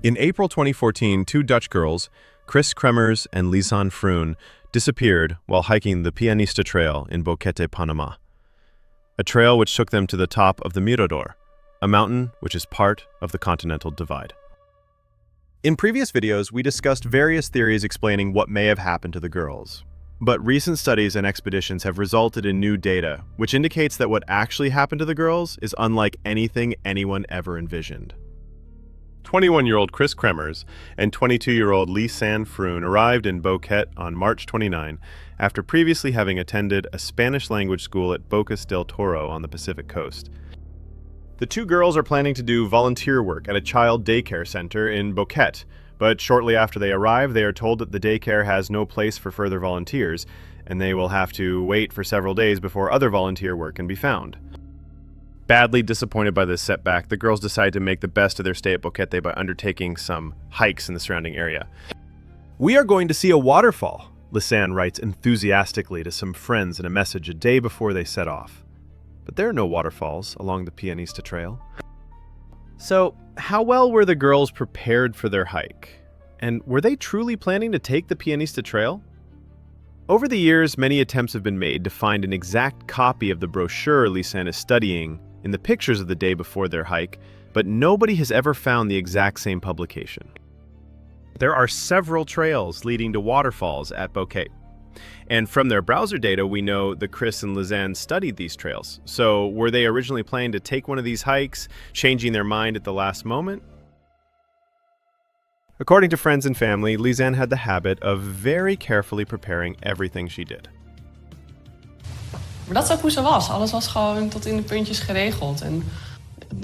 In April 2014, two Dutch girls, Kris Kremers and Lisanne Froon, disappeared while hiking the Pianista trail in Boquete, Panama. A trail which took them to the top of the Mirador, a mountain which is part of the Continental Divide. In previous videos, we discussed various theories explaining what may have happened to the girls. But recent studies and expeditions have resulted in new data, which indicates that what actually happened to the girls is unlike anything anyone ever envisioned. 21-year-old Kris Kremers and 22-year-old Lisanne Froon arrived in Boquete on March 29 after previously having attended a Spanish-language school at Bocas del Toro on the Pacific coast. The two girls are planning to do volunteer work at a child daycare center in Boquete, but shortly after they arrive, they are told that the daycare has no place for further volunteers, and they will have to wait for several days before other volunteer work can be found. Badly disappointed by this setback, the girls decide to make the best of their stay at Boquete by undertaking some hikes in the surrounding area. "We are going to see a waterfall," Lisanne writes enthusiastically to some friends in a message a day before they set off. But there are no waterfalls along the Pianista trail. So, how well were the girls prepared for their hike? And were they truly planning to take the Pianista trail? Over the years, many attempts have been made to find an exact copy of the brochure Lisanne is studying in the pictures of the day before their hike, but nobody has ever found the exact same publication. There are several trails leading to waterfalls at Boquete. And from their browser data, we know that Kris and Lisanne studied these trails. So were they originally planning to take one of these hikes, changing their mind at the last moment? According to friends and family, Lisanne had the habit of very carefully preparing everything she did. Maar dat is ook hoe ze was. Alles was gewoon tot in de puntjes geregeld. En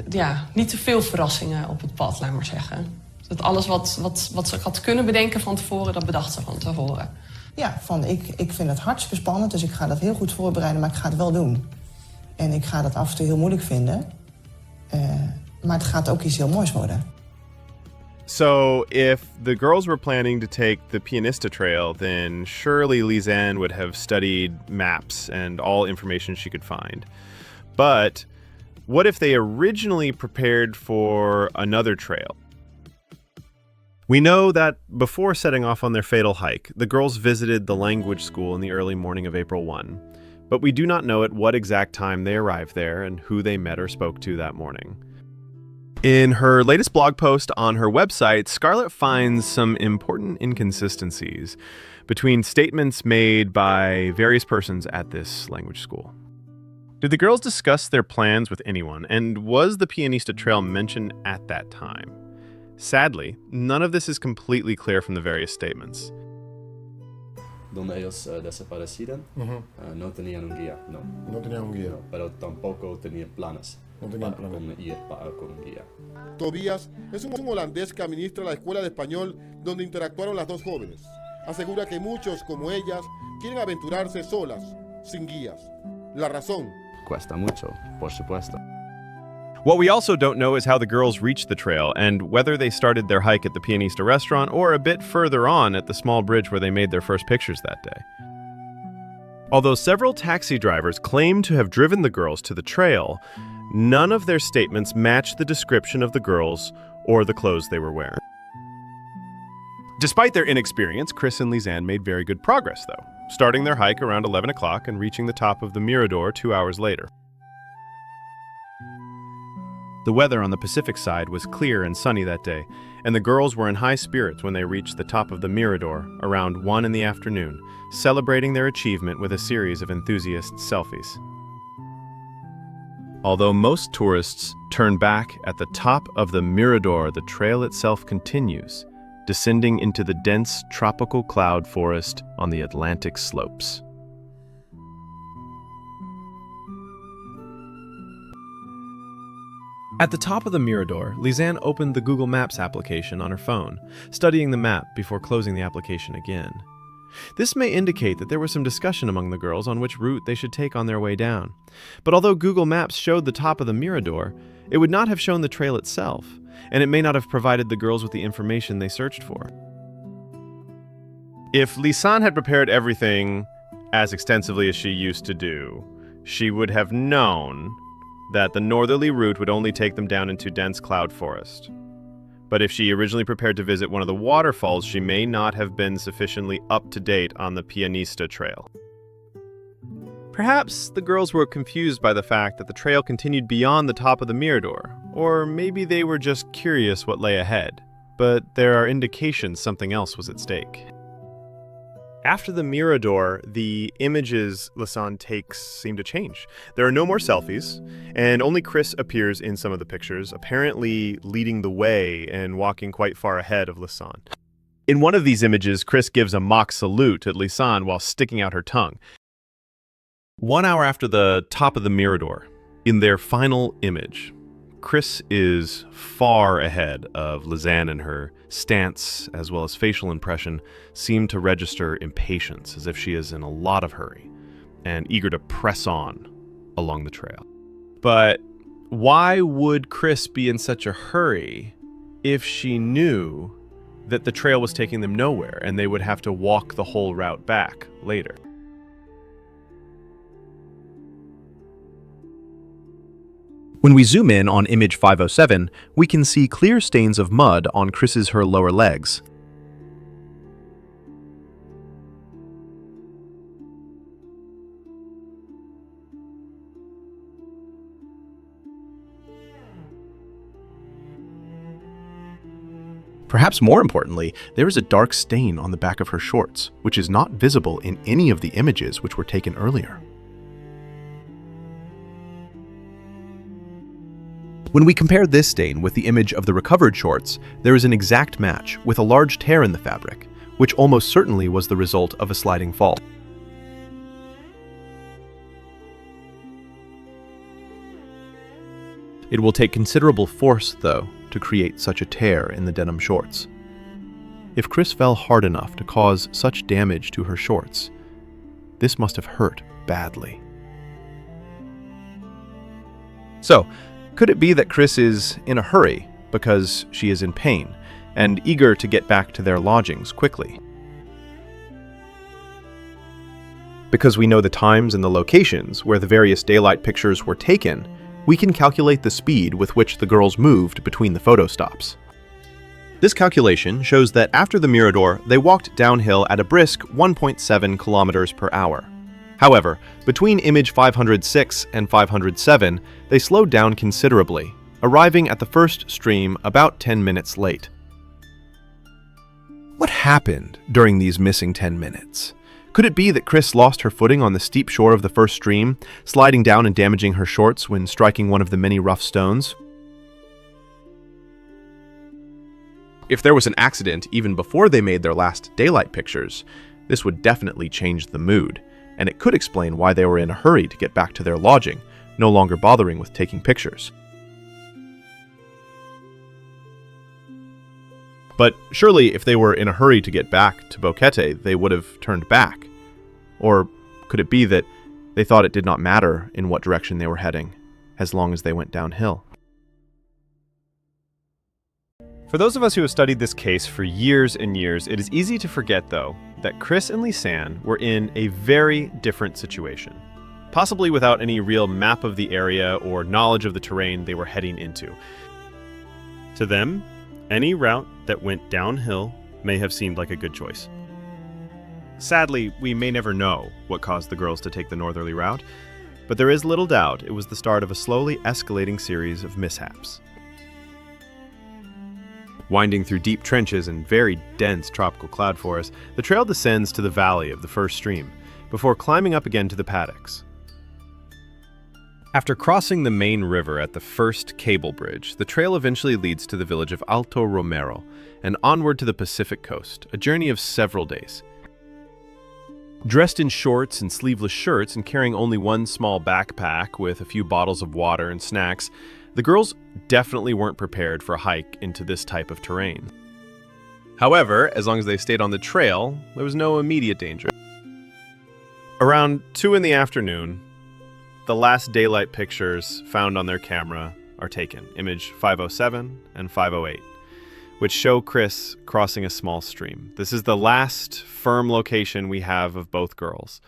ja, niet te veel verrassingen op het pad, laat maar zeggen. Dat alles wat ze had kunnen bedenken van tevoren, dat bedacht ze van tevoren. Ja, ik vind het hartstikke spannend, dus ik ga dat heel goed voorbereiden, maar ik ga het wel doen. En ik ga dat af en toe heel moeilijk vinden. Maar het gaat ook iets heel moois worden. So, if the girls were planning to take the Pianista trail, then surely Lisanne would have studied maps and all information she could find. But what if they originally prepared for another trail? We know that before setting off on their fatal hike, the girls visited the language school in the early morning of April 1. But we do not know at what exact time they arrived there and who they met or spoke to that morning. In her latest blog post on her website, Scarlett finds some important inconsistencies between statements made by various persons at this language school. Did the girls discuss their plans with anyone, and was the Pianista trail mentioned at that time? Sadly, none of this is completely clear from the various statements. Donde ellos desaparecieron, no tenían un guía, no. No tenían un guía. No, pero tampoco tenían planes. No tenían planes. Ir con un guía. Tobías es un holandés que administra la escuela de español donde interactuaron las dos jóvenes. Asegura que muchos, como ellas, quieren aventurarse solas, sin guías. La razón. Cuesta mucho, por supuesto. What we also don't know is how the girls reached the trail and whether they started their hike at the Pianista restaurant or a bit further on at the small bridge where they made their first pictures that day. Although several taxi drivers claim to have driven the girls to the trail, none of their statements match the description of the girls or the clothes they were wearing. Despite their inexperience, Kris and Lisanne made very good progress, though, starting their hike around 11 o'clock and reaching the top of the Mirador 2 hours later. The weather on the Pacific side was clear and sunny that day, and the girls were in high spirits when they reached the top of the Mirador around 1 in the afternoon, celebrating their achievement with a series of enthusiast selfies. Although most tourists turn back at the top of the Mirador, the trail itself continues, descending into the dense tropical cloud forest on the Atlantic slopes. At the top of the Mirador, Lisanne opened the Google Maps application on her phone, studying the map before closing the application again. This may indicate that there was some discussion among the girls on which route they should take on their way down. But although Google Maps showed the top of the Mirador, it would not have shown the trail itself, and it may not have provided the girls with the information they searched for. If Lisanne had prepared everything as extensively as she used to do, she would have known that the northerly route would only take them down into dense cloud forest. But if she originally prepared to visit one of the waterfalls, she may not have been sufficiently up-to-date on the Pianista trail. Perhaps the girls were confused by the fact that the trail continued beyond the top of the Mirador, or maybe they were just curious what lay ahead. But there are indications something else was at stake. After the Mirador, the images Lisanne takes seem to change. There are no more selfies, and only Kris appears in some of the pictures, apparently leading the way and walking quite far ahead of Lisanne. In one of these images, Kris gives a mock salute at Lisanne while sticking out her tongue. 1 hour after the top of the Mirador, in their final image, Kris is far ahead of Lisanne, and her stance, as well as facial impression, seem to register impatience, as if she is in a lot of hurry and eager to press on along the trail. But why would Kris be in such a hurry if she knew that the trail was taking them nowhere and they would have to walk the whole route back later? When we zoom in on image 507, we can see clear stains of mud on her lower legs. Perhaps more importantly, there is a dark stain on the back of her shorts, which is not visible in any of the images which were taken earlier. When we compare this stain with the image of the recovered shorts, there is an exact match with a large tear in the fabric, which almost certainly was the result of a sliding fall. It will take considerable force, though, to create such a tear in the denim shorts. If Kris fell hard enough to cause such damage to her shorts, this must have hurt badly. So, could it be that Kris is in a hurry because she is in pain and eager to get back to their lodgings quickly? Because we know the times and the locations where the various daylight pictures were taken, we can calculate the speed with which the girls moved between the photo stops. This calculation shows that after the Mirador, they walked downhill at a brisk 1.7 kilometers per hour. However, between image 506 and 507, they slowed down considerably, arriving at the first stream about 10 minutes late. What happened during these missing 10 minutes? Could it be that Kris lost her footing on the steep shore of the first stream, sliding down and damaging her shorts when striking one of the many rough stones? If there was an accident even before they made their last daylight pictures, this would definitely change the mood, and it could explain why they were in a hurry to get back to their lodging, no longer bothering with taking pictures. But surely if they were in a hurry to get back to Boquete, they would have turned back. Or could it be that they thought it did not matter in what direction they were heading, as long as they went downhill? For those of us who have studied this case for years and years, it is easy to forget, though, that Kris and Lisanne were in a very different situation, possibly without any real map of the area or knowledge of the terrain they were heading into. To them, any route that went downhill may have seemed like a good choice. Sadly, we may never know what caused the girls to take the northerly route, but there is little doubt it was the start of a slowly escalating series of mishaps. Winding through deep trenches and very dense tropical cloud forests, the trail descends to the valley of the first stream, before climbing up again to the paddocks. After crossing the main river at the first cable bridge, the trail eventually leads to the village of Alto Romero and onward to the Pacific coast, a journey of several days. Dressed in shorts and sleeveless shirts and carrying only one small backpack with a few bottles of water and snacks, the girls definitely weren't prepared for a hike into this type of terrain. However, as long as they stayed on the trail, there was no immediate danger. Around 2 in the afternoon, the last daylight pictures found on their camera are taken, image 507 and 508, which show Kris crossing a small stream. This is the last firm location we have of both girls.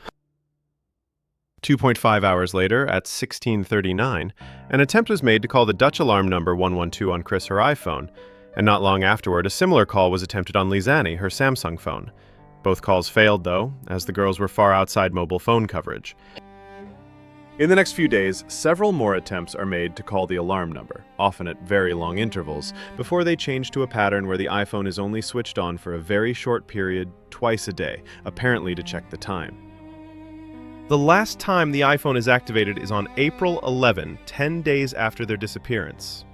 2.5 hours later, at 16:39, an attempt was made to call the Dutch alarm number 112 on Kris her iPhone, And not long afterward, a similar call was attempted on Lisanne, her Samsung phone. Both calls failed, though, as the girls were far outside mobile phone coverage. In the next few days, several more attempts are made to call the alarm number, often at very long intervals, before they change to a pattern where the iPhone is only switched on for a very short period, twice a day, apparently to check the time. The last time the iPhone is activated is on April 11, 10 days after their disappearance.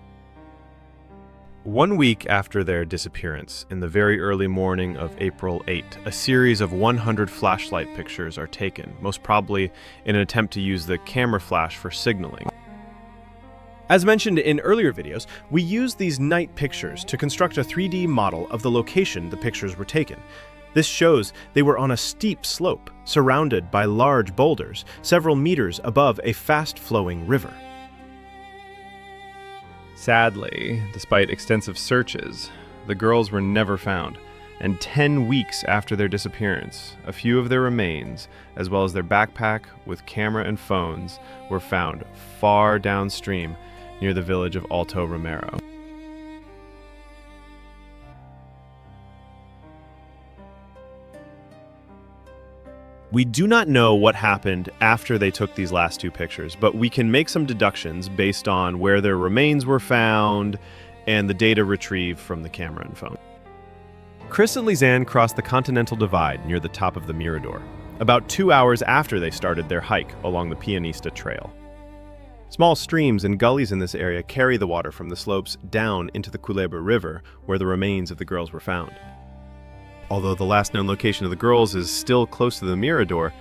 1 week after their disappearance, in the very early morning of April 8, a series of 100 flashlight pictures are taken, most probably in an attempt to use the camera flash for signaling. As mentioned in earlier videos, we used these night pictures to construct a 3D model of the location the pictures were taken. This shows they were on a steep slope, surrounded by large boulders, several meters above a fast-flowing river. Sadly, despite extensive searches, the girls were never found, and 10 weeks after their disappearance, a few of their remains, as well as their backpack with camera and phones, were found far downstream near the village of Alto Romero. We do not know what happened after they took these last two pictures, but we can make some deductions based on where their remains were found and the data retrieved from the camera and phone. Kris and Lisanne crossed the Continental Divide near the top of the Mirador, about 2 hours after they started their hike along the Pianista Trail. Small streams and gullies in this area carry the water from the slopes down into the Culebra River, where the remains of the girls were found. Although the last known location of the girls is still close to the Mirador,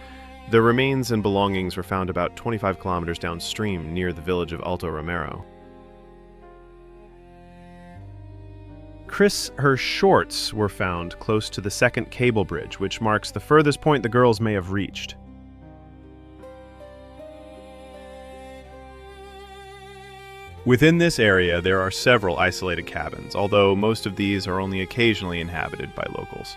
their remains and belongings were found about 25 kilometers downstream near the village of Alto Romero. Kris, her shorts were found close to the second cable bridge, which marks the furthest point the girls may have reached. Within this area, there are several isolated cabins, although most of these are only occasionally inhabited by locals.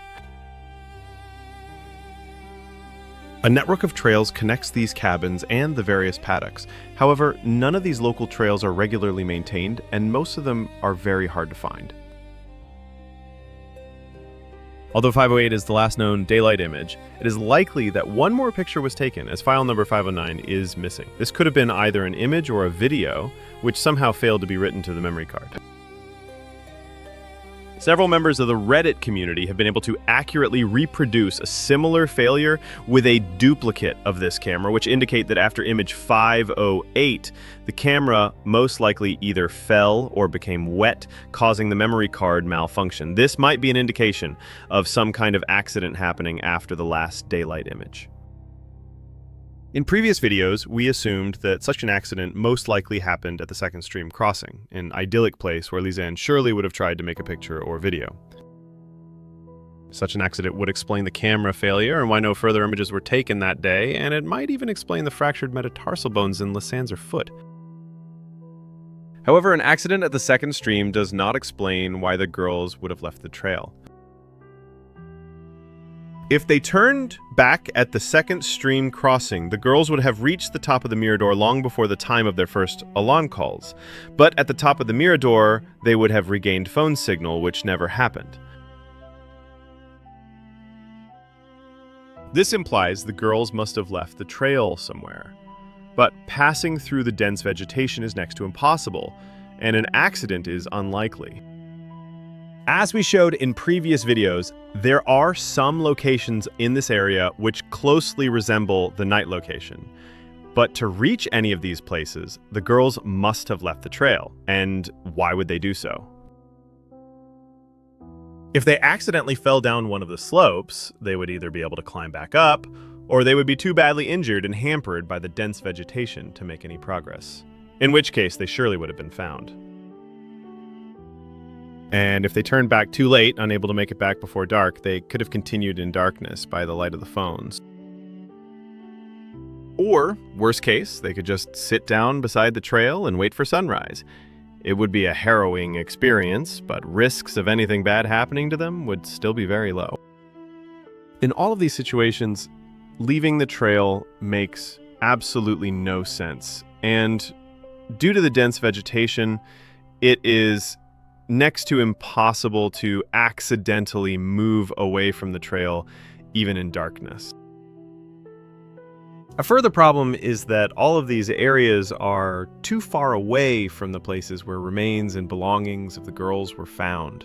A network of trails connects these cabins and the various paddocks. However, none of these local trails are regularly maintained, and most of them are very hard to find. Although 508 is the last known daylight image, it is likely that one more picture was taken, as file number 509 is missing. This could have been either an image or a video, which somehow failed to be written to the memory card. Several members of the Reddit community have been able to accurately reproduce a similar failure with a duplicate of this camera, which indicate that after image 508, the camera most likely either fell or became wet, causing the memory card malfunction. This might be an indication of some kind of accident happening after the last daylight image. In previous videos, we assumed that such an accident most likely happened at the second stream crossing, an idyllic place where Lisanne surely would have tried to make a picture or video. Such an accident would explain the camera failure and why no further images were taken that day, and it might even explain the fractured metatarsal bones in Lisanne's foot. However, an accident at the second stream does not explain why the girls would have left the trail. If they turned back at the second stream crossing, the girls would have reached the top of the Mirador long before the time of their first alarm calls. But at the top of the Mirador, they would have regained phone signal, which never happened. This implies the girls must have left the trail somewhere. But passing through the dense vegetation is next to impossible, and an accident is unlikely. As we showed in previous videos, there are some locations in this area which closely resemble the night location. But to reach any of these places, the girls must have left the trail. And why would they do so? If they accidentally fell down one of the slopes, they would either be able to climb back up, or they would be too badly injured and hampered by the dense vegetation to make any progress. In which case, they surely would have been found. And if they turned back too late, unable to make it back before dark, they could have continued in darkness by the light of the phones. Or, worst case, they could just sit down beside the trail and wait for sunrise. It would be a harrowing experience, but risks of anything bad happening to them would still be very low. In all of these situations, leaving the trail makes absolutely no sense. And due to the dense vegetation, it is next to impossible to accidentally move away from the trail, even in darkness. A further problem is that all of these areas are too far away from the places where remains and belongings of the girls were found,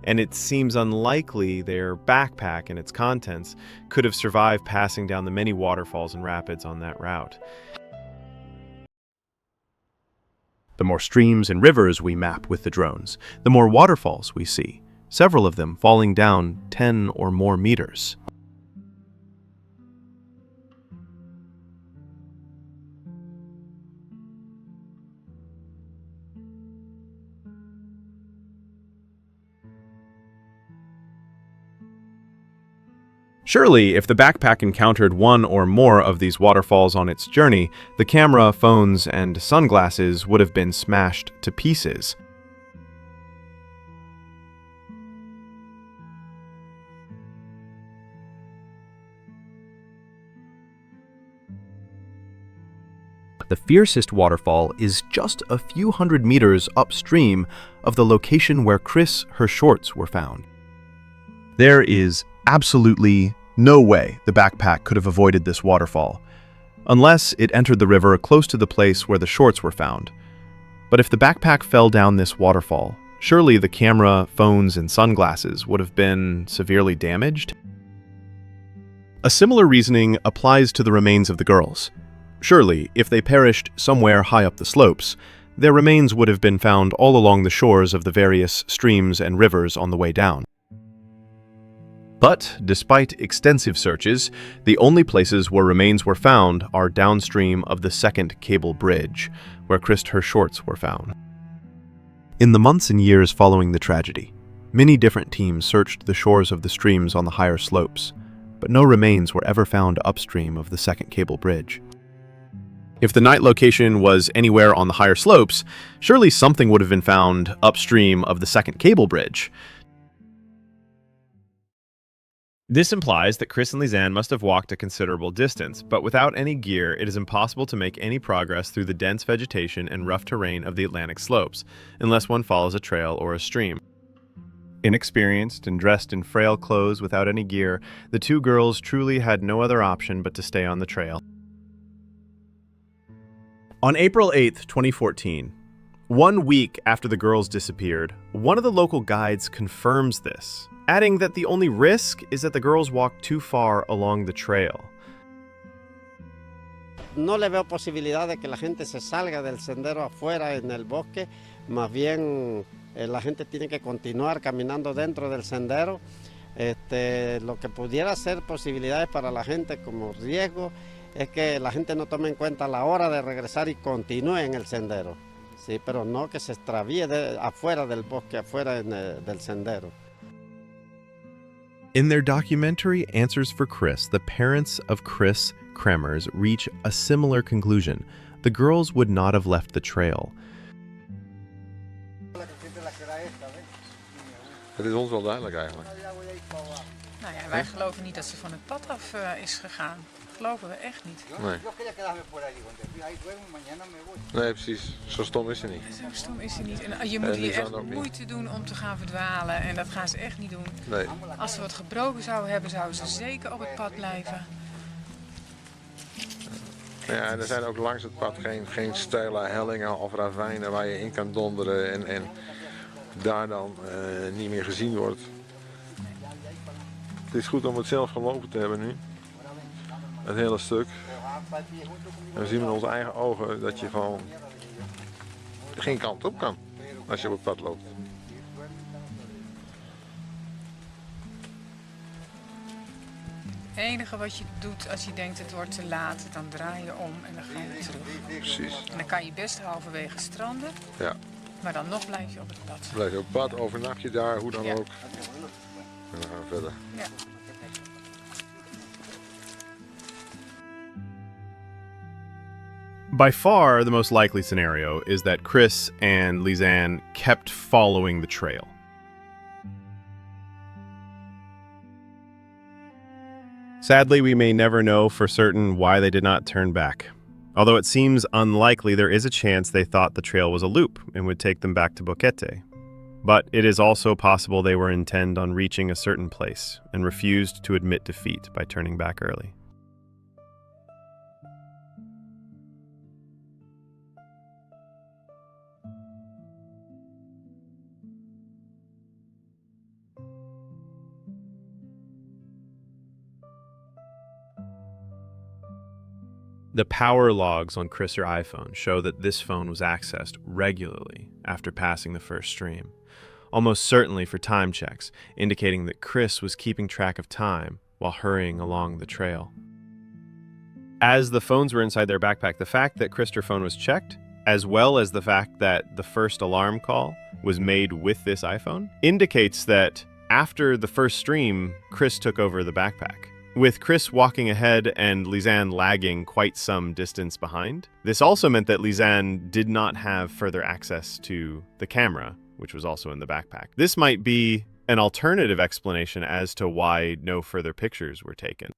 and it seems unlikely their backpack and its contents could have survived passing down the many waterfalls and rapids on that route. The more streams and rivers we map with the drones, the more waterfalls we see, several of them falling down 10 or more meters. Surely, if the backpack encountered one or more of these waterfalls on its journey, the camera, phones, and sunglasses would have been smashed to pieces. The fiercest waterfall is just a few hundred meters upstream of the location where her shorts were found. There is absolutely no way the backpack could have avoided this waterfall, unless it entered the river close to the place where the shorts were found. But if the backpack fell down this waterfall, surely the camera, phones, and sunglasses would have been severely damaged? A similar reasoning applies to the remains of the girls. Surely, if they perished somewhere high up the slopes, their remains would have been found all along the shores of the various streams and rivers on the way down. But, despite extensive searches, the only places where remains were found are downstream of the second cable bridge, where her shorts were found. In the months and years following the tragedy, many different teams searched the shores of the streams on the higher slopes, but no remains were ever found upstream of the second cable bridge. If the night location was anywhere on the higher slopes, surely something would have been found upstream of the second cable bridge. This implies that Kris and Lisanne must have walked a considerable distance, but without any gear, it is impossible to make any progress through the dense vegetation and rough terrain of the Atlantic slopes, unless one follows a trail or a stream. Inexperienced and dressed in frail clothes without any gear, the two girls truly had no other option but to stay on the trail. On April 8, 2014, 1 week after the girls disappeared, one of the local guides confirms this, adding that the only risk is that the girls walked too far along the trail. No le veo posibilidad de que la gente se salga del sendero afuera en el bosque, más bien la gente tiene que continuar caminando dentro del sendero. Lo que pudiera ser posibilidades para la gente como riesgo es que la gente no tome en cuenta la hora de regresar y continúe en el sendero, sí, pero no que se extravíe afuera del bosque, afuera del sendero. In their documentary Answers for Kris, the parents of Kris Kremers reach a similar conclusion. The girls would not have left the trail. Het is ons wel duidelijk eigenlijk. Nou ja, wij geloven niet dat ze van het pad af is gegaan. Dat geloven we echt niet. Nee. Nee, precies. Zo stom is ze niet. Zo stom is ze niet. En je moet hier echt moeite doen om te gaan verdwalen. En dat gaan ze echt niet doen. Nee. Als ze wat gebroken zouden hebben, zouden ze zeker op het pad blijven. Ja, en er zijn ook langs het pad geen steile hellingen of ravijnen waar je in kan donderen en daar dan niet meer gezien wordt. Het is goed om het zelf gelopen te hebben nu. Het hele stuk. En we zien met onze eigen ogen dat je gewoon geen kant op kan als je op het pad loopt. Het enige wat je doet als je denkt het wordt te laat, dan draai je om en dan ga je terug. Precies. En dan kan je best halverwege stranden, ja. Maar dan nog blijf je op het pad. Blijf je op het pad, overnacht je daar, hoe dan ook. En dan gaan we verder. Ja. By far, the most likely scenario is that Kris and Lisanne kept following the trail. Sadly, we may never know for certain why they did not turn back. Although it seems unlikely, there is a chance they thought the trail was a loop and would take them back to Boquete. But it is also possible they were intent on reaching a certain place and refused to admit defeat by turning back early. The power logs on Kris' iPhone show that this phone was accessed regularly after passing the first stream, almost certainly for time checks, indicating that Kris was keeping track of time while hurrying along the trail. As the phones were inside their backpack, the fact that Kris' phone was checked, as well as the fact that the first alarm call was made with this iPhone, indicates that after the first stream, Kris took over the backpack. With Kris walking ahead and Lisanne lagging quite some distance behind. This also meant that Lisanne did not have further access to the camera, which was also in the backpack. This might be an alternative explanation as to why no further pictures were taken.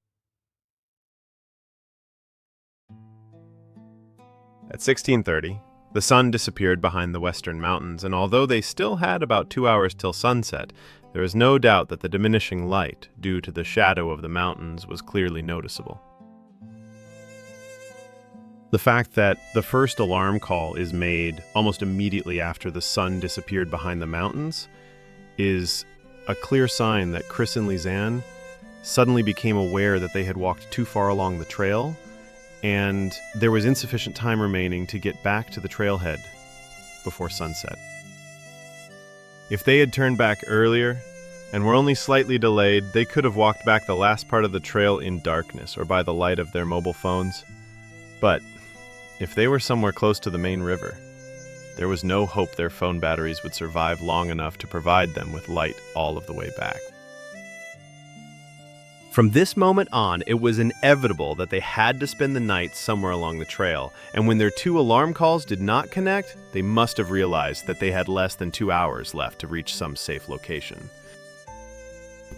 At 16:30, the sun disappeared behind the western mountains, and although they still had about 2 hours till sunset, there is no doubt that the diminishing light, due to the shadow of the mountains, was clearly noticeable. The fact that the first alarm call is made almost immediately after the sun disappeared behind the mountains is a clear sign that Kris and Lisanne suddenly became aware that they had walked too far along the trail, and there was insufficient time remaining to get back to the trailhead before sunset. If they had turned back earlier and were only slightly delayed, they could have walked back the last part of the trail in darkness or by the light of their mobile phones. But if they were somewhere close to the main river, there was no hope their phone batteries would survive long enough to provide them with light all of the way back. From this moment on, it was inevitable that they had to spend the night somewhere along the trail, and when their 2 alarm calls did not connect, they must have realized that they had less than 2 hours left to reach some safe location.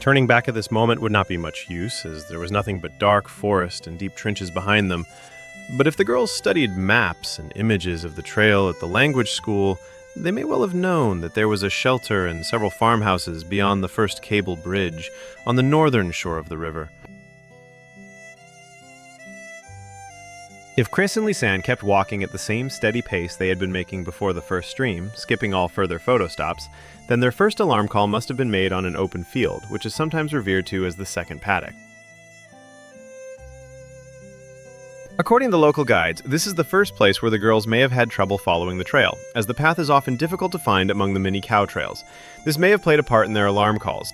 Turning back at this moment would not be much use, as there was nothing but dark forest and deep trenches behind them. But if the girls studied maps and images of the trail at the language school, they may well have known that there was a shelter and several farmhouses beyond the first cable bridge on the northern shore of the river. If Kris and Lisanne kept walking at the same steady pace they had been making before the first stream, skipping all further photo stops, then their first alarm call must have been made on an open field, which is sometimes revered to as the second paddock. According to local guides, this is the first place where the girls may have had trouble following the trail, as the path is often difficult to find among the many cow trails. This may have played a part in their alarm calls.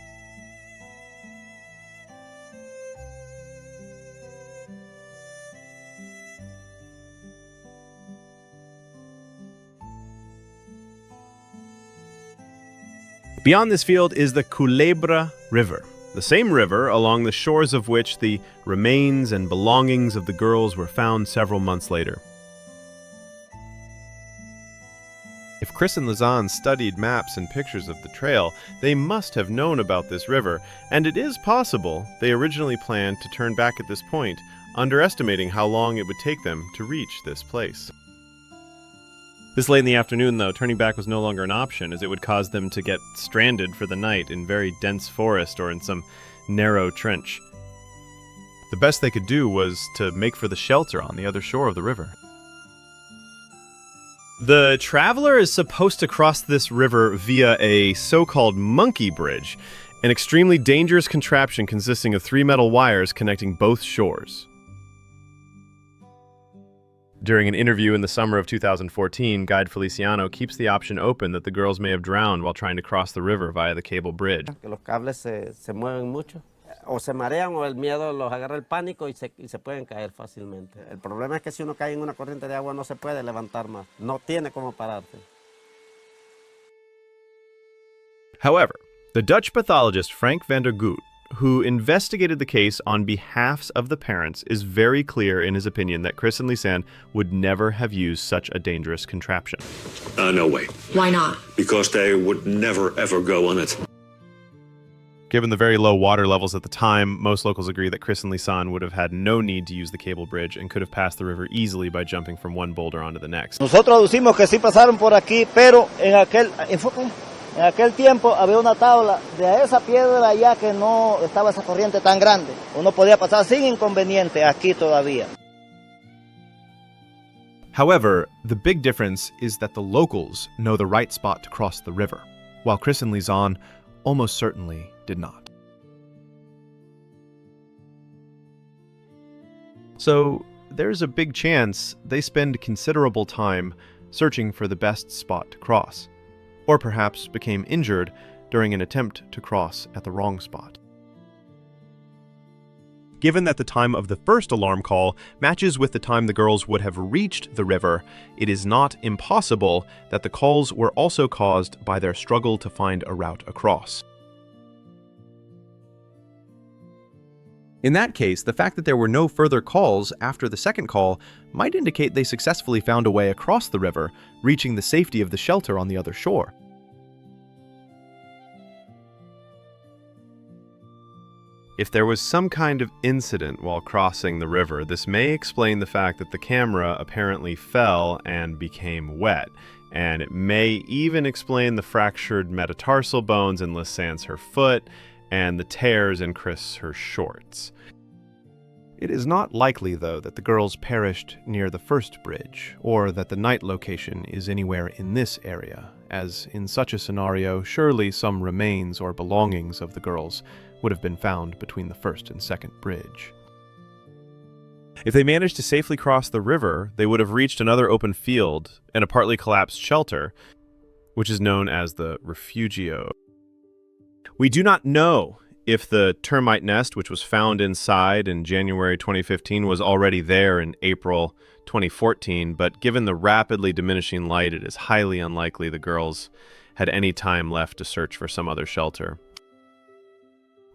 Beyond this field is the Culebra River, the same river along the shores of which the remains and belongings of the girls were found several months later. If Kris and Lisanne studied maps and pictures of the trail, they must have known about this river, and it is possible they originally planned to turn back at this point, underestimating how long it would take them to reach this place. This late in the afternoon, though, turning back was no longer an option, as it would cause them to get stranded for the night in very dense forest or in some narrow trench. The best they could do was to make for the shelter on the other shore of the river. The traveler is supposed to cross this river via a so-called monkey bridge, an extremely dangerous contraption consisting of 3 metal wires connecting both shores. During an interview in the summer of 2014, Guide Feliciano keeps the option open that the girls may have drowned while trying to cross the river via the cable bridge. Los cables se mueven mucho, o se marean o el miedo los agarra el pánico y se pueden caer fácilmente. El problema es que si uno cae en una corriente de agua no se puede levantar más, no tiene cómo pararse. However, the Dutch pathologist Frank van der Goot, who investigated the case on behalf of the parents, is very clear in his opinion that Kris and Lisanne would never have used such a dangerous contraption. No way. Why not? Because they would never ever go on it. Given the very low water levels at the time, most locals agree that Kris and Lisanne would have had no need to use the cable bridge and could have passed the river easily by jumping from one boulder onto the next. Nosotros aducimos que sí pasaron por aquí, pero en aquel... En aquel tiempo había una tabla de a esa piedra allá que no estaba esa corriente tan grande. Uno podía pasar sin inconveniente aquí todavía. However, the big difference is that the locals know the right spot to cross the river, while Kris and Lisanne almost certainly did not. So, there's a big chance they spend considerable time searching for the best spot to cross, or perhaps became injured during an attempt to cross at the wrong spot. Given that the time of the first alarm call matches with the time the girls would have reached the river, it is not impossible that the calls were also caused by their struggle to find a route across. In that case, the fact that there were no further calls after the second call might indicate they successfully found a way across the river, reaching the safety of the shelter on the other shore. If there was some kind of incident while crossing the river, this may explain the fact that the camera apparently fell and became wet, and it may even explain the fractured metatarsal bones in Lisanne's her foot and the tears in Kris her shorts. It is not likely, though, that the girls perished near the first bridge, or that the night location is anywhere in this area, as in such a scenario, surely some remains or belongings of the girls would have been found between the first and second bridge. If they managed to safely cross the river, they would have reached another open field and a partly collapsed shelter, which is known as the refugio. We do not know if the termite nest, which was found inside in January 2015, was already there in April 2014, but given the rapidly diminishing light, it is highly unlikely the girls had any time left to search for some other shelter.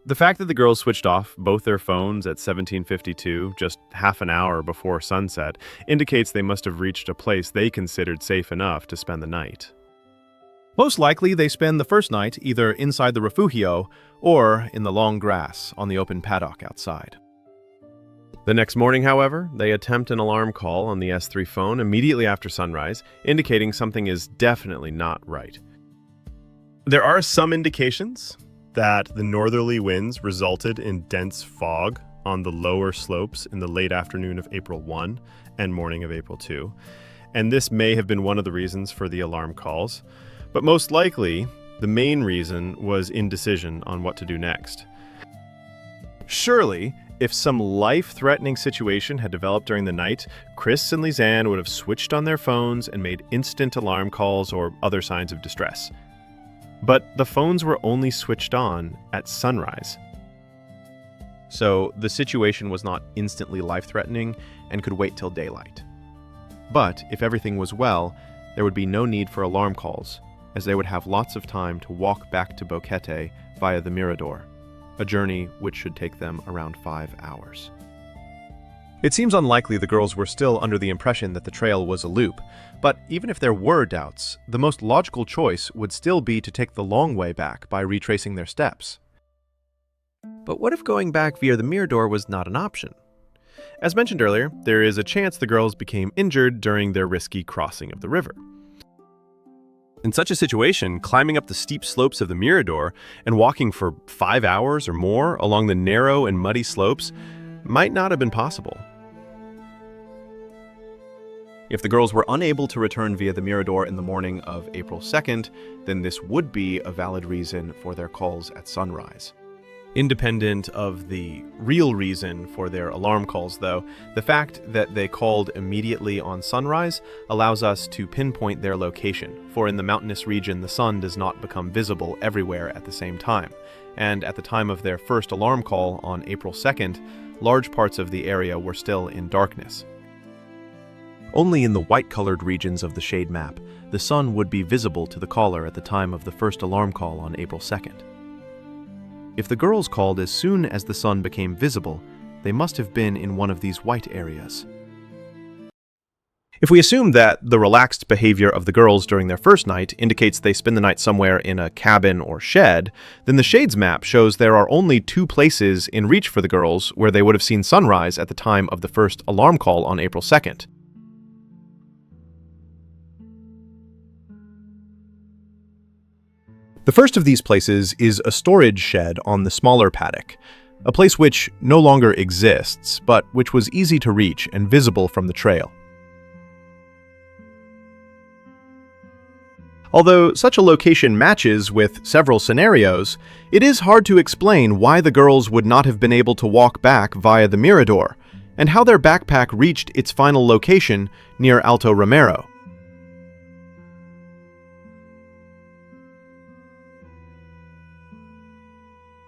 The fact that the girls switched off both their phones at 17:52, just half an hour before sunset, indicates they must have reached a place they considered safe enough to spend the night. Most likely, they spend the first night either inside the refugio or in the long grass on the open paddock outside. The next morning, however, they attempt an alarm call on the S3 phone immediately after sunrise, indicating something is definitely not right. There are some indications that the northerly winds resulted in dense fog on the lower slopes in the late afternoon of April 1 and morning of April 2, and this may have been one of the reasons for the alarm calls. But most likely, the main reason was indecision on what to do next. Surely, if some life-threatening situation had developed during the night, Kris and Lisanne would have switched on their phones and made instant alarm calls or other signs of distress. But the phones were only switched on at sunrise. So the situation was not instantly life-threatening and could wait till daylight. But if everything was well, there would be no need for alarm calls, as they would have lots of time to walk back to Boquete via the Mirador, a journey which should take them around 5 hours. It seems unlikely the girls were still under the impression that the trail was a loop, but even if there were doubts, the most logical choice would still be to take the long way back by retracing their steps. But what if going back via the Mirador was not an option? As mentioned earlier, there is a chance the girls became injured during their risky crossing of the river. In such a situation, climbing up the steep slopes of the Mirador and walking for 5 hours or more along the narrow and muddy slopes might not have been possible. If the girls were unable to return via the Mirador in the morning of April 2nd, then this would be a valid reason for their calls at sunrise. Independent of the real reason for their alarm calls, though, the fact that they called immediately on sunrise allows us to pinpoint their location, for in the mountainous region the sun does not become visible everywhere at the same time, and at the time of their first alarm call on April 2nd, large parts of the area were still in darkness. Only in the white-colored regions of the shade map, the sun would be visible to the caller at the time of the first alarm call on April 2nd. If the girls called as soon as the sun became visible, they must have been in one of these white areas. If we assume that the relaxed behavior of the girls during their first night indicates they spend the night somewhere in a cabin or shed, then the Shades map shows there are only 2 places in reach for the girls where they would have seen sunrise at the time of the first alarm call on April 2nd. The first of these places is a storage shed on the smaller paddock, a place which no longer exists, but which was easy to reach and visible from the trail. Although such a location matches with several scenarios, it is hard to explain why the girls would not have been able to walk back via the Mirador, and how their backpack reached its final location near Alto Romero.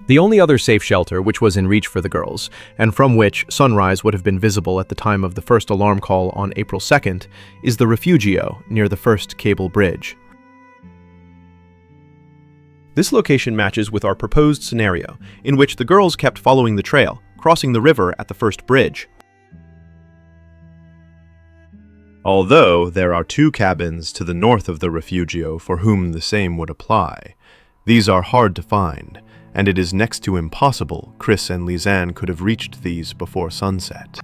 The only other safe shelter which was in reach for the girls, and from which sunrise would have been visible at the time of the first alarm call on April 2nd, is the Refugio near the first cable bridge. This location matches with our proposed scenario, in which the girls kept following the trail, crossing the river at the first bridge. Although there are 2 cabins to the north of the Refugio for whom the same would apply, these are hard to find, and it is next to impossible Kris and Lisanne could have reached these before sunset.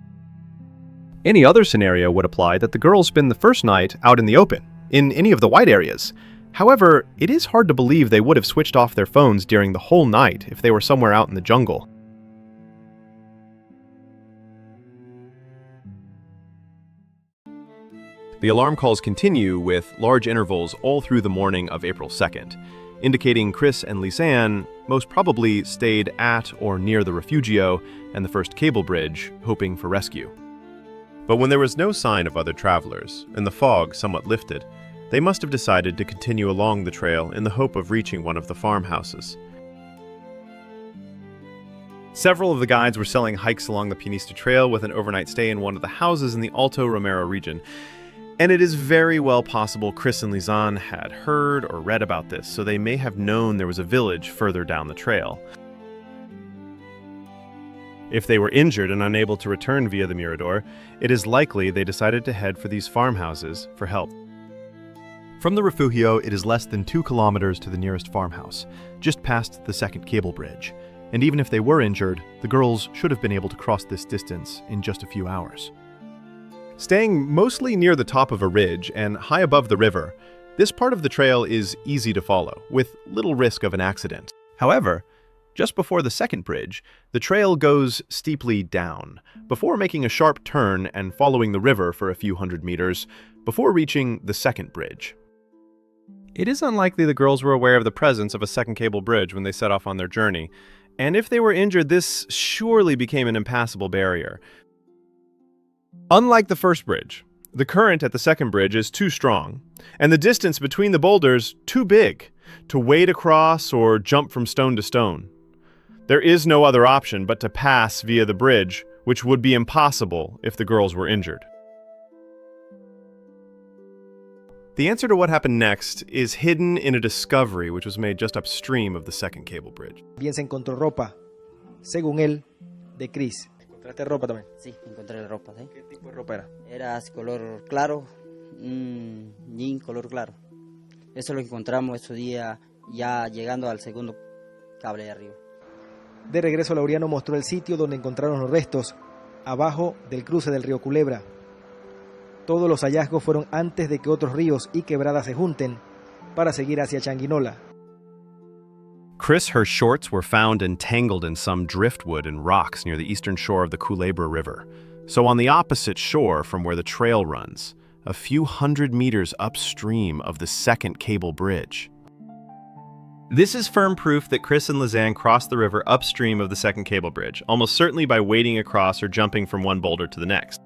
Any other scenario would apply that the girls spend the first night out in the open, in any of the white areas. However, it is hard to believe they would have switched off their phones during the whole night if they were somewhere out in the jungle. The alarm calls continue with large intervals all through the morning of April 2nd, indicating Kris and Lisanne most probably stayed at or near the Refugio and the first cable bridge, hoping for rescue. But when there was no sign of other travelers, and the fog somewhat lifted, they must have decided to continue along the trail in the hope of reaching one of the farmhouses. Several of the guides were selling hikes along the Pianista Trail with an overnight stay in one of the houses in the Alto Romero region. And it is very well possible Kris and Lisanne had heard or read about this, so they may have known there was a village further down the trail. If they were injured and unable to return via the Mirador, it is likely they decided to head for these farmhouses for help. From the Refugio, it is less than 2 kilometers to the nearest farmhouse, just past the second cable bridge. And even if they were injured, the girls should have been able to cross this distance in just a few hours. Staying mostly near the top of a ridge and high above the river, this part of the trail is easy to follow, with little risk of an accident. However, just before the second bridge, the trail goes steeply down, before making a sharp turn and following the river for a few hundred meters, before reaching the second bridge. It is unlikely the girls were aware of the presence of a second cable bridge when they set off on their journey, and if they were injured, this surely became an impassable barrier. Unlike the first bridge, the current at the second bridge is too strong, and the distance between the boulders too big to wade across or jump from stone to stone. There is no other option but to pass via the bridge, which would be impossible if the girls were injured. The answer to what happened next is hidden in a discovery which was made just upstream of the second cable bridge. Bien se encontró ropa, según él, de Kris. ¿Encontraste ropa también? Sí, encontré ropa, ¿sí? ¿Qué tipo de ropa era? Era color claro, jean color claro. Eso es lo que encontramos ese día ya llegando al segundo cable de arriba. De regreso, Laureano mostró el sitio donde encontraron los restos, abajo del cruce del río Culebra. Todos los hallazgos fueron antes de que otros ríos y quebradas se junten para seguir hacia Changuinola. Kris, her shorts were found entangled in some driftwood and rocks near the eastern shore of the Culebra River, so on the opposite shore from where the trail runs, a few hundred meters upstream of the second cable bridge. This is firm proof that Kris and Lisanne crossed the river upstream of the second cable bridge, almost certainly by wading across or jumping from one boulder to the next.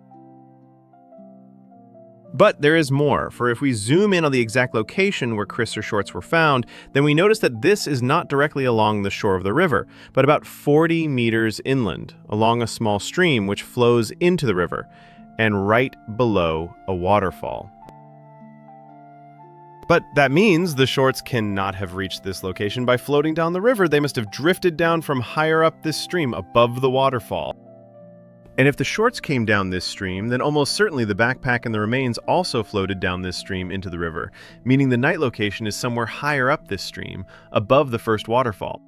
But there is more, for if we zoom in on the exact location where Kris' shorts were found, then we notice that this is not directly along the shore of the river, but about 40 meters inland, along a small stream which flows into the river, and right below a waterfall. But that means the shorts cannot have reached this location by floating down the river. They must have drifted down from higher up this stream, above the waterfall. And if the shorts came down this stream, then almost certainly the backpack and the remains also floated down this stream into the river, meaning the night location is somewhere higher up this stream, above the first waterfall.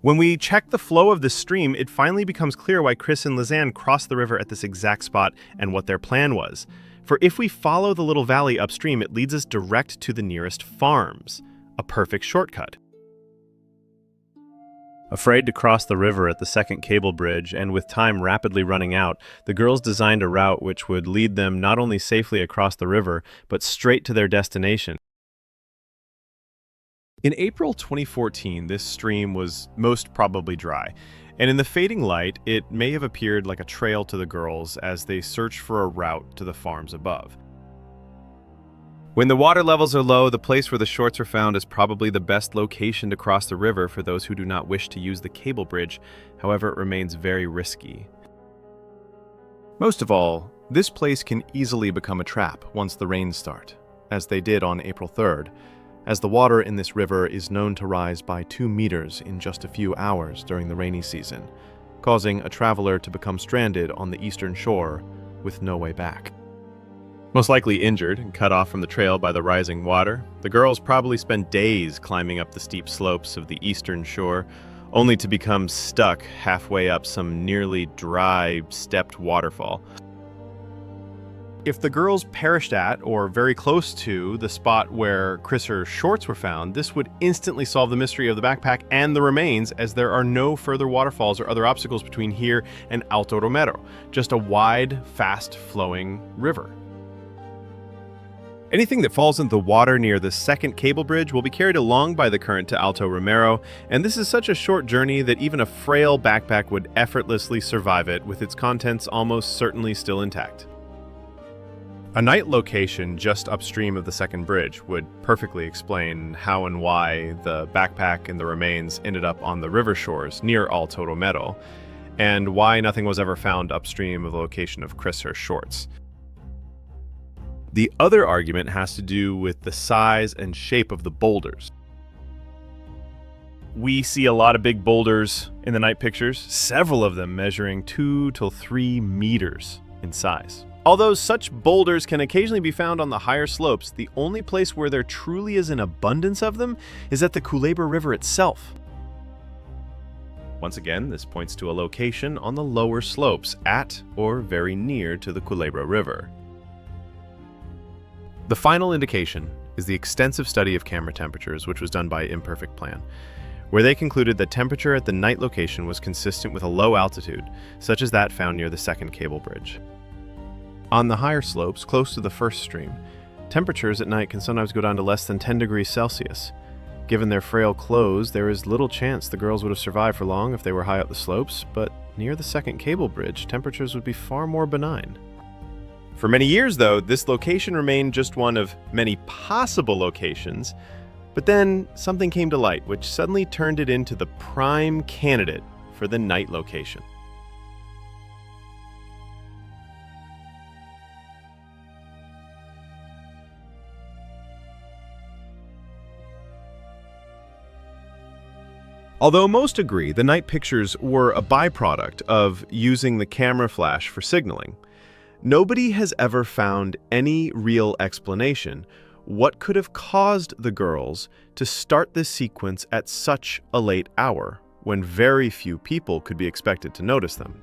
When we check the flow of the stream, it finally becomes clear why Kris and Lisanne crossed the river at this exact spot and what their plan was. For if we follow the little valley upstream, it leads us direct to the nearest farms, a perfect shortcut. Afraid to cross the river at the second cable bridge, and with time rapidly running out, the girls designed a route which would lead them not only safely across the river, but straight to their destination. In April 2014, this stream was most probably dry, and in the fading light, it may have appeared like a trail to the girls as they searched for a route to the farms above. When the water levels are low, the place where the shorts are found is probably the best location to cross the river for those who do not wish to use the cable bridge. However, it remains very risky. Most of all, this place can easily become a trap once the rains start, as they did on April 3rd, as the water in this river is known to rise by 2 meters in just a few hours during the rainy season, causing a traveler to become stranded on the eastern shore with no way back. Most likely injured and cut off from the trail by the rising water, the girls probably spent days climbing up the steep slopes of the eastern shore, only to become stuck halfway up some nearly dry, stepped waterfall. If the girls perished at, or very close to, the spot where Kris's shorts were found, this would instantly solve the mystery of the backpack and the remains, as there are no further waterfalls or other obstacles between here and Alto Romero, just a wide, fast-flowing river. Anything that falls into the water near the second cable bridge will be carried along by the current to Alto Romero, and this is such a short journey that even a frail backpack would effortlessly survive it, with its contents almost certainly still intact. A night location just upstream of the second bridge would perfectly explain how and why the backpack and the remains ended up on the river shores near Alto Romero, and why nothing was ever found upstream of the location of Kris's shorts. The other argument has to do with the size and shape of the boulders. We see a lot of big boulders in the night pictures, several of them measuring 2 to 3 meters in size. Although such boulders can occasionally be found on the higher slopes, the only place where there truly is an abundance of them is at the Culebra River itself. Once again, this points to a location on the lower slopes at or very near to the Culebra River. The final indication is the extensive study of camera temperatures, which was done by Imperfect Plan, where they concluded that temperature at the night location was consistent with a low altitude, such as that found near the second cable bridge. On the higher slopes, close to the first stream, temperatures at night can sometimes go down to less than 10 degrees Celsius. Given their frail clothes, there is little chance the girls would have survived for long if they were high up the slopes, but near the second cable bridge, temperatures would be far more benign. For many years, though, this location remained just one of many possible locations, but then something came to light, which suddenly turned it into the prime candidate for the night location. Although most agree the night pictures were a byproduct of using the camera flash for signaling, nobody has ever found any real explanation what could have caused the girls to start this sequence at such a late hour, when very few people could be expected to notice them.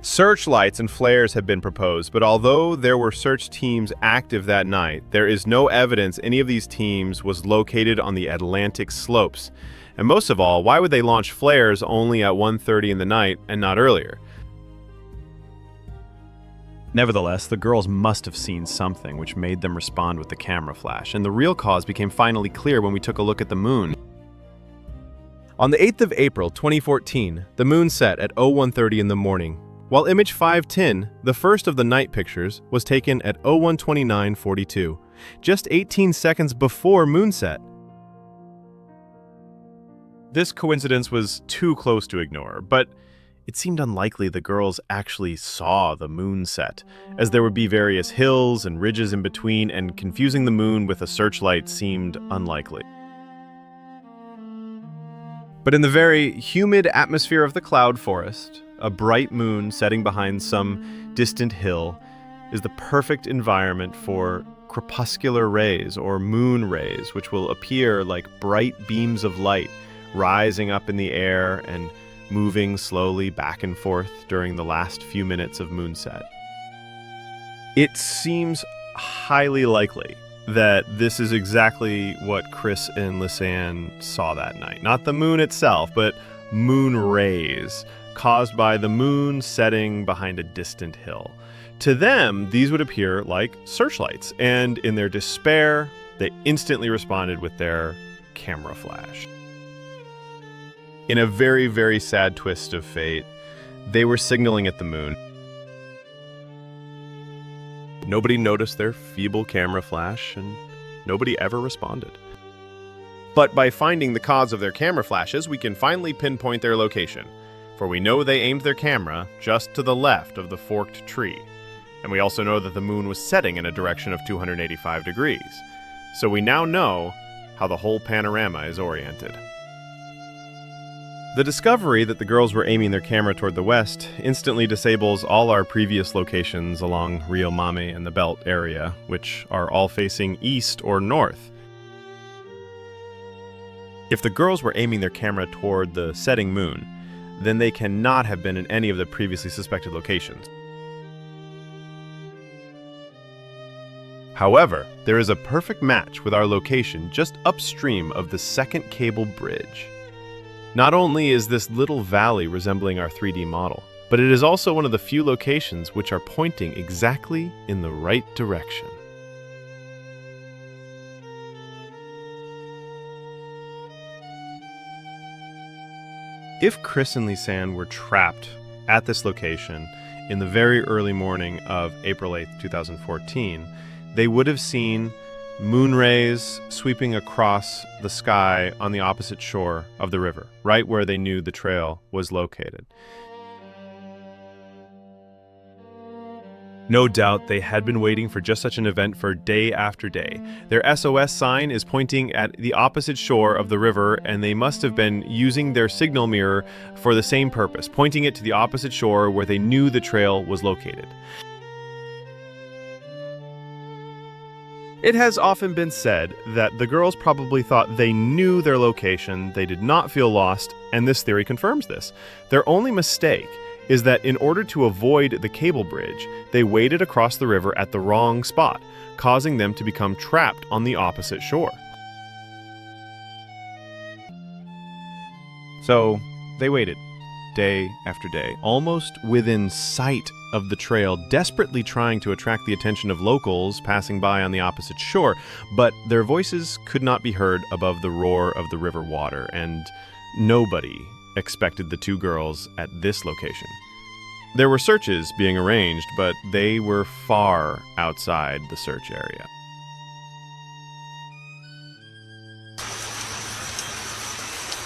Searchlights and flares have been proposed, but although there were search teams active that night, there is no evidence any of these teams was located on the Atlantic slopes. And most of all, why would they launch flares only at 1:30 in the night and not earlier? Nevertheless, the girls must have seen something which made them respond with the camera flash, and the real cause became finally clear when we took a look at the moon. On the 8th of April 2014, the moon set at 01:30 in the morning, while image 510, the first of the night pictures, was taken at 01:29:42, just 18 seconds before moonset. This coincidence was too close to ignore, but it seemed unlikely the girls actually saw the moon set, as there would be various hills and ridges in between, and confusing the moon with a searchlight seemed unlikely. But in the very humid atmosphere of the cloud forest, a bright moon setting behind some distant hill is the perfect environment for crepuscular rays or moon rays, which will appear like bright beams of light rising up in the air and moving slowly back and forth during the last few minutes of moonset. It seems highly likely that this is exactly what Kris and Lisanne saw that night. Not the moon itself, but moon rays caused by the moon setting behind a distant hill. To them, these would appear like searchlights, and in their despair, they instantly responded with their camera flash. In a very, very sad twist of fate, they were signaling at the moon. Nobody noticed their feeble camera flash, and nobody ever responded. But by finding the cause of their camera flashes, we can finally pinpoint their location, for we know they aimed their camera just to the left of the forked tree. And we also know that the moon was setting in a direction of 285 degrees. So we now know how the whole panorama is oriented. The discovery that the girls were aiming their camera toward the west instantly disables all our previous locations along Rio Mame and the Belt area, which are all facing east or north. If the girls were aiming their camera toward the setting moon, then they cannot have been in any of the previously suspected locations. However, there is a perfect match with our location just upstream of the second cable bridge. Not only is this little valley resembling our 3D model, but it is also one of the few locations which are pointing exactly in the right direction. If Kris and Lisanne were trapped at this location in the very early morning of April 8th, 2014, they would have seen moon rays sweeping across the sky on the opposite shore of the river, right where they knew the trail was located. No doubt they had been waiting for just such an event for day after day. Their SOS sign is pointing at the opposite shore of the river, and they must have been using their signal mirror for the same purpose, pointing it to the opposite shore where they knew the trail was located. It has often been said that the girls probably thought they knew their location, they did not feel lost, and this theory confirms this. Their only mistake is that in order to avoid the cable bridge, they waded across the river at the wrong spot, causing them to become trapped on the opposite shore. So, they waited, day after day, almost within sight of the trail, desperately trying to attract the attention of locals passing by on the opposite shore, but their voices could not be heard above the roar of the river water, and nobody expected the two girls at this location. There were searches being arranged, but they were far outside the search area.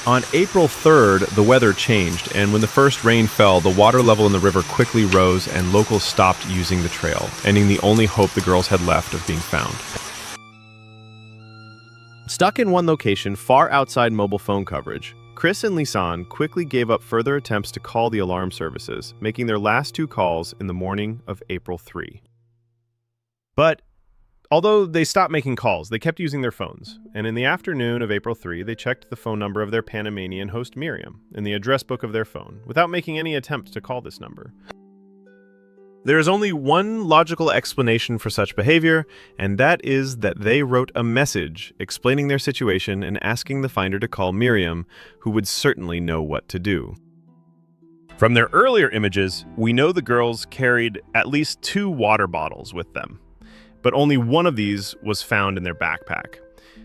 On April 3rd, the weather changed, and when the first rain fell, the water level in the river quickly rose and locals stopped using the trail, ending the only hope the girls had left of being found. Stuck in one location far outside mobile phone coverage, Kris and Lisanne quickly gave up further attempts to call the alarm services, making their last two calls in the morning of April 3. But although they stopped making calls, they kept using their phones, and in the afternoon of April 3, they checked the phone number of their Panamanian host Miriam in the address book of their phone, without making any attempt to call this number. There is only one logical explanation for such behavior, and that is that they wrote a message explaining their situation and asking the finder to call Miriam, who would certainly know what to do. From their earlier images, we know the girls carried at least 2 water bottles with them, but only one of these was found in their backpack.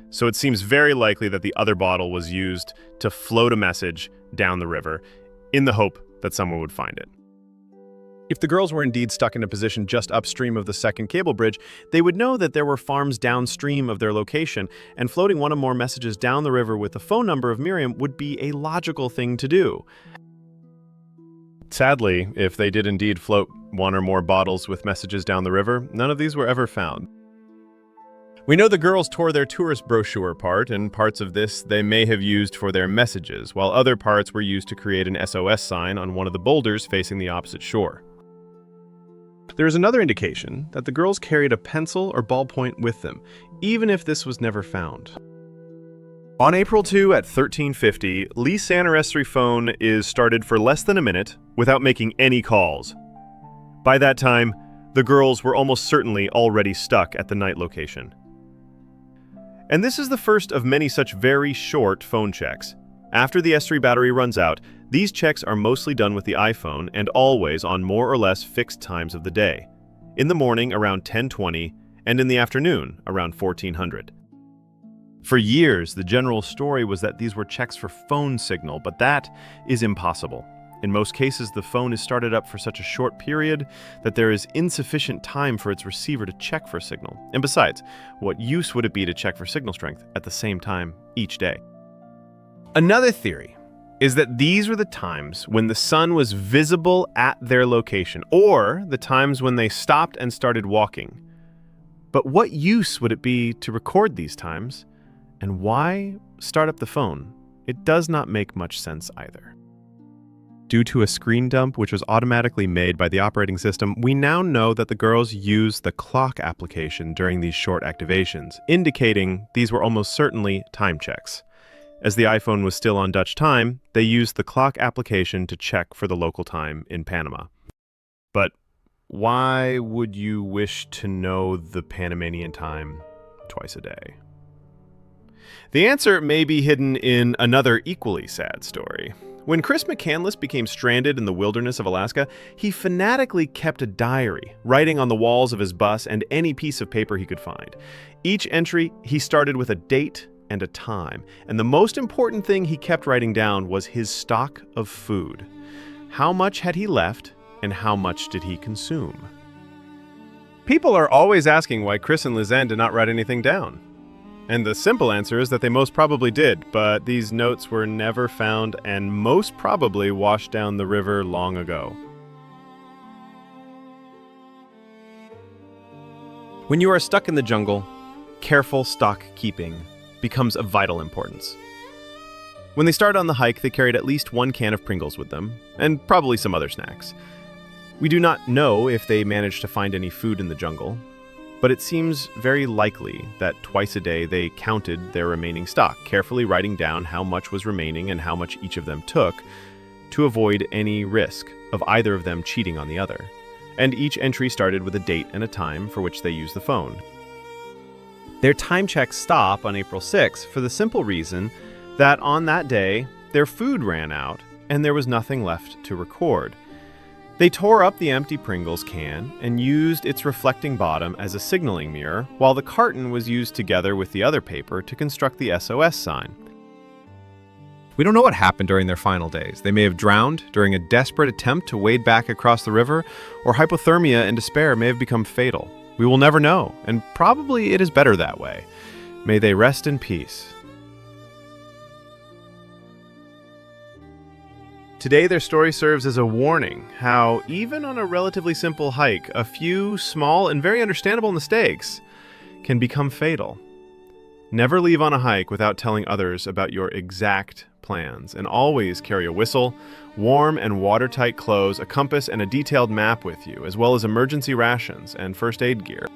So it seems very likely that the other bottle was used to float a message down the river in the hope that someone would find it. If the girls were indeed stuck in a position just upstream of the second cable bridge, they would know that there were farms downstream of their location, and floating one or more messages down the river with the phone number of Miriam would be a logical thing to do. Sadly, if they did indeed float one or more bottles with messages down the river, none of these were ever found. We know the girls tore their tourist brochure apart, and parts of this they may have used for their messages, while other parts were used to create an SOS sign on one of the boulders facing the opposite shore. There is another indication that the girls carried a pencil or ballpoint with them, even if this was never found. On April 2 at 13:50, Lisanne's phone is started for less than a minute without making any calls. By that time, the girls were almost certainly already stuck at the night location. And this is the first of many such very short phone checks. After the S3 battery runs out, these checks are mostly done with the iPhone and always on more or less fixed times of the day. In the morning around 10:20 and in the afternoon around 1400. For years, the general story was that these were checks for phone signal, but that is impossible. In most cases, the phone is started up for such a short period that there is insufficient time for its receiver to check for signal. And besides, what use would it be to check for signal strength at the same time each day? Another theory is that these were the times when the sun was visible at their location, or the times when they stopped and started walking. But what use would it be to record these times? And why start up the phone? It does not make much sense either. Due to a screen dump which was automatically made by the operating system, we now know that the girls used the clock application during these short activations, indicating these were almost certainly time checks. As the iPhone was still on Dutch time, they used the clock application to check for the local time in Panama. But why would you wish to know the Panamanian time twice a day? The answer may be hidden in another equally sad story. When Chris McCandless became stranded in the wilderness of Alaska, he fanatically kept a diary, writing on the walls of his bus and any piece of paper he could find. Each entry, he started with a date and a time, and the most important thing he kept writing down was his stock of food. How much had he left, and how much did he consume? People are always asking why Kris and Lisanne did not write anything down. And the simple answer is that they most probably did, but these notes were never found and most probably washed down the river long ago. When you are stuck in the jungle, careful stock keeping becomes of vital importance. When they started on the hike, they carried at least one can of Pringles with them, and probably some other snacks. We do not know if they managed to find any food in the jungle, but it seems very likely that twice a day they counted their remaining stock, carefully writing down how much was remaining and how much each of them took, to avoid any risk of either of them cheating on the other. And each entry started with a date and a time for which they used the phone. Their time checks stop on April 6th for the simple reason that on that day, their food ran out and there was nothing left to record. They tore up the empty Pringles can and used its reflecting bottom as a signaling mirror, while the carton was used together with the other paper to construct the SOS sign. We don't know what happened during their final days. They may have drowned during a desperate attempt to wade back across the river, or hypothermia and despair may have become fatal. We will never know, and probably it is better that way. May they rest in peace. Today, their story serves as a warning how, even on a relatively simple hike, a few small and very understandable mistakes can become fatal. Never leave on a hike without telling others about your exact plans, and always carry a whistle, warm and watertight clothes, a compass, and a detailed map with you, as well as emergency rations and first aid gear.